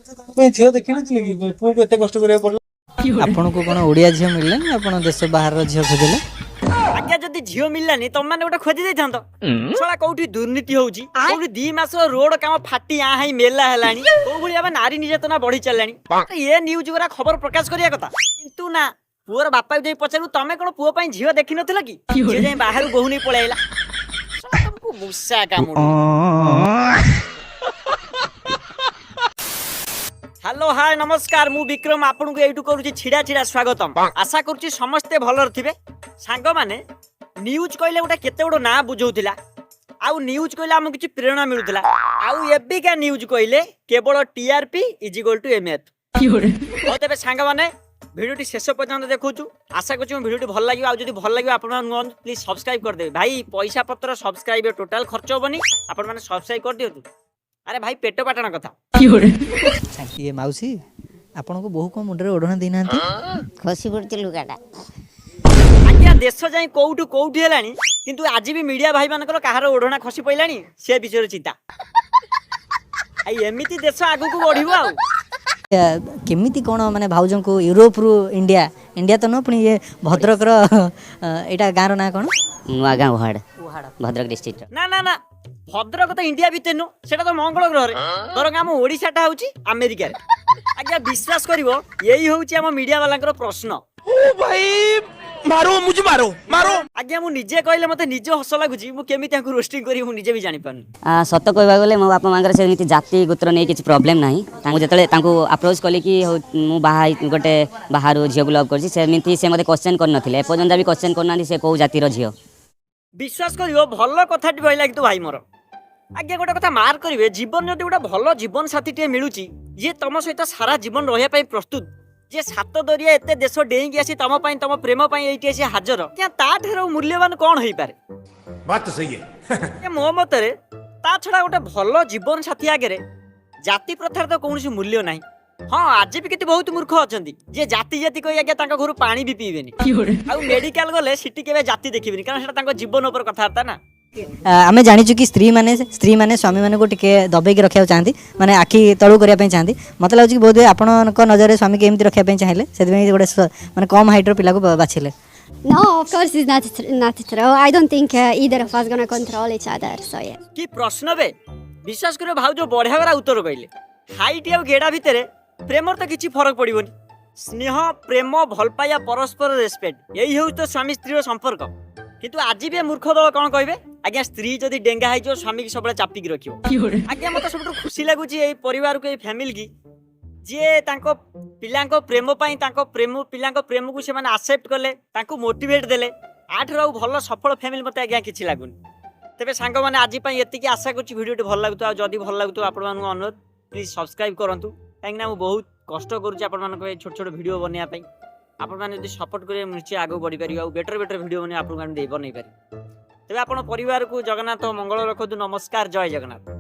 ଝିଅ ଦେଖିନଥିଲେ କି ପୁଅକୁ ଏତେ କଷ୍ଟ କରିବାକୁ ପଡିଲା? ଆପଣଙ୍କୁ କ'ଣ ଓଡ଼ିଆ ଝିଅ ମିଳିଲାନି? ଆପଣ ଦେଶ ବାହାରର ଝିଅ ଖୋଜିଲେ? ଆଜ୍ଞା ଯଦି ଝିଅ ମିଳିଲାନି ତମମାନେ ଗୋଟେ ଖୋଜି ଦେଇଥାନ୍ତ। ଶଳା କୋଉଠି ଦୁର୍ନୀତି ହଉଛି, କୋଉଠି 2 ମାସର ରୋଡ କାମ ଫାଟି ହେଇ ମେଲା ହେଲାଣି, କୋଉ ଭଳି ଭାବେ ନାରୀ ନିର୍ଯାତନା ବଢି ଚାଲିଲାଣି। ଏ ନ୍ୟୁଜ ଗୁରା ଖବର ପ୍ରକାଶ କରିବା କଥା, କିନ୍ତୁ ନା। ପୁଅର ବାପାକୁ ଯାଇ ପଚାରୁ ତମେ କ'ଣ ପୁଅ ପାଇଁ ଝିଅ ଦେଖିନଥିଲ କି? ଝିଅ ଯାଇ ବାହାରୁ ବୋହୁ ନେଇ ପଳେଇ ଆଇଲା। ତମକୁ ମୂଷା କାମୁଡୁ। हेलो हाय नमस्कार मु विक्रम आपन को एटू करूची छिड़ा छिड़ा स्वागतम। आशा करूची समस्ते भलर थिबे। सांग माने न्यूज कहले गोटे केते बडो ना बुझौतिला, आउ न्यूज कहले हम किछि प्रेरणा मिलुतिला, आउ एबी का न्यूज कहले केवल TRP is equal to MF. हो तबे सांग माने वीडियोटी शेष पर्यंत देखौछु। आशा करूची वीडियोटी भल लागियो, आउ जदी भल लागियो आपन प्लीज सब्सक्राइब कर दे भाई। पैसा पत्र सब्सक्राइब टोटल खर्च होबनी, आपन माने सब्सक्राइब कर दियो। अरे भाई पेट पाटण कथा ये माउसी आपन को बहु को मुंडरे ओढना देना खसी पड़ती लुगाटा। आज्ञा देश जाई कोउठु कोउठी हेलानी, किंतु आज भी मीडिया भाई मानकर कहार ओढना खसी पइलानी से विषय चिंता। आई एमिति देश आगु को बढ़िबो। आ केमिति कोन माने भाउजन को यूरोप रु इंडिया इंडिया तो न पुनी ये भद्रक रो एटा गाँव ना कोन नुआगाँ उहाड़ भद्रक डिस्ट्रिक्ट। ना ना ना भद्रक तो इंडिया भितर नु, सेटा तो मंगल ग्रह रे। तोर गाम ओडिसाटा होची अमेरिका रे। आज्ञा विश्वास करिवो यही होची हम मीडिया वालांकर प्रश्न। ओ भाई मारो मुझे मारो मारो। आज्ञा मु निजे कहले मते निजे हस लागुची, मु केमि तांकु रोस्टिंग करी मु निजे भी जानि पानी। सत कहबा गले मो बापा मांगर से जाति गोत्र नै किछ प्रॉब्लम नाही। तांकु जतले तांकु अप्रोच कली कि मु बाहा गोटे बाहारो झियो लव करछि, सेमिति से मते क्वेश्चन कर नथिले। एपर्यंत भी क्वेश्चन करनानी से को जाति रो झियो। विश्वास करिवो भल कथाटी कहला कि भाई मोर। आज्ञा गोटे कथा मार्क करिवे, जीवन जदि गोटे भल जीवन साथी टे मिलुची जे तम सहित सारा जीवन रहिया पई प्रस्तुत, जे सात दरिया एते देश डेईंगी आसी तम पई तम प्रेम पई एठी आसी हाजर, क्या ता ठेरो मूल्यवान कोन होई पारे? बात तो सही है। ए मो मतरे ता छडा गोटे भल जीवन साथी आगे जाति प्रथार तो कोनसी मूल्य नाही। हाँ आज भी केते बहुत मूर्ख अछंती जे जाति जाति कहि आज्ञा तांका घरु पानी भी पीबेनी, आ मेडिकल गले सिटी केबे जाति देखिबेनी, कारण सेटा तांका जीवन ऊपर कथार्ता ना। आमे जानिछु कि स्त्री माने स्वामी माने को टिके दबेकी रखिया चाहती, माने आखि तळु करिया पई चाहती। मते लागु कि बहुत आपन को नजर रे स्वामी के एमति रखिया पई चाहिले, सेति में गोटे माने कम हाइट रो पिला को बाछिले। No, of course it's not true. I don't think either of us gonna control each other. So yeah. कि प्रश्न बे विश्वास करो भाउ जो बढ़िया वाला उत्तर कहले। हाइट या गेडा भितरे प्रेम तो किछि फरक पड़िबोनी। स्नेह प्रेम भल पाया परस्पर रेस्पेक्ट यही हो तो स्वामी स्त्री संपर्क। किंतु आज भी मूर्ख दल कौन कहे आज्ञा स्त्री जदि डेंगा है स्वामी की सब चापिक रखियो। आज्ञा मत सब खुशी लगुच परिवार को फैमिली की जे तांको पिलांको प्रेम पई तांको प्रेम पिलांको प्रेम को से माने एक्सेप्ट कले, तांको मोटिवेट देले, आठ रो भल सफल फैमिली मते आज्ञा किछि लागुनी। तबे सांग माने आज पई एति की आशा करछि वीडियोटी भल लागुतो, आ जदि भल लागुतो आपण मानक अनुरोध प्लीज सब्सक्राइब करंतु, काहेकि मु बहुत कष्ट करूछि आपण मानक छोट छोट वीडियो बनिया पई। आपण माने यदि सपोर्ट करे निश्चय आगो बढ़ी पारियो, आ बेटर बेटर वीडियो बने आपण माने दे बनै पारि। तबे आपण परिवार को जगन्नाथ मंगल रखतु। नमस्कार, जय जगन्नाथ।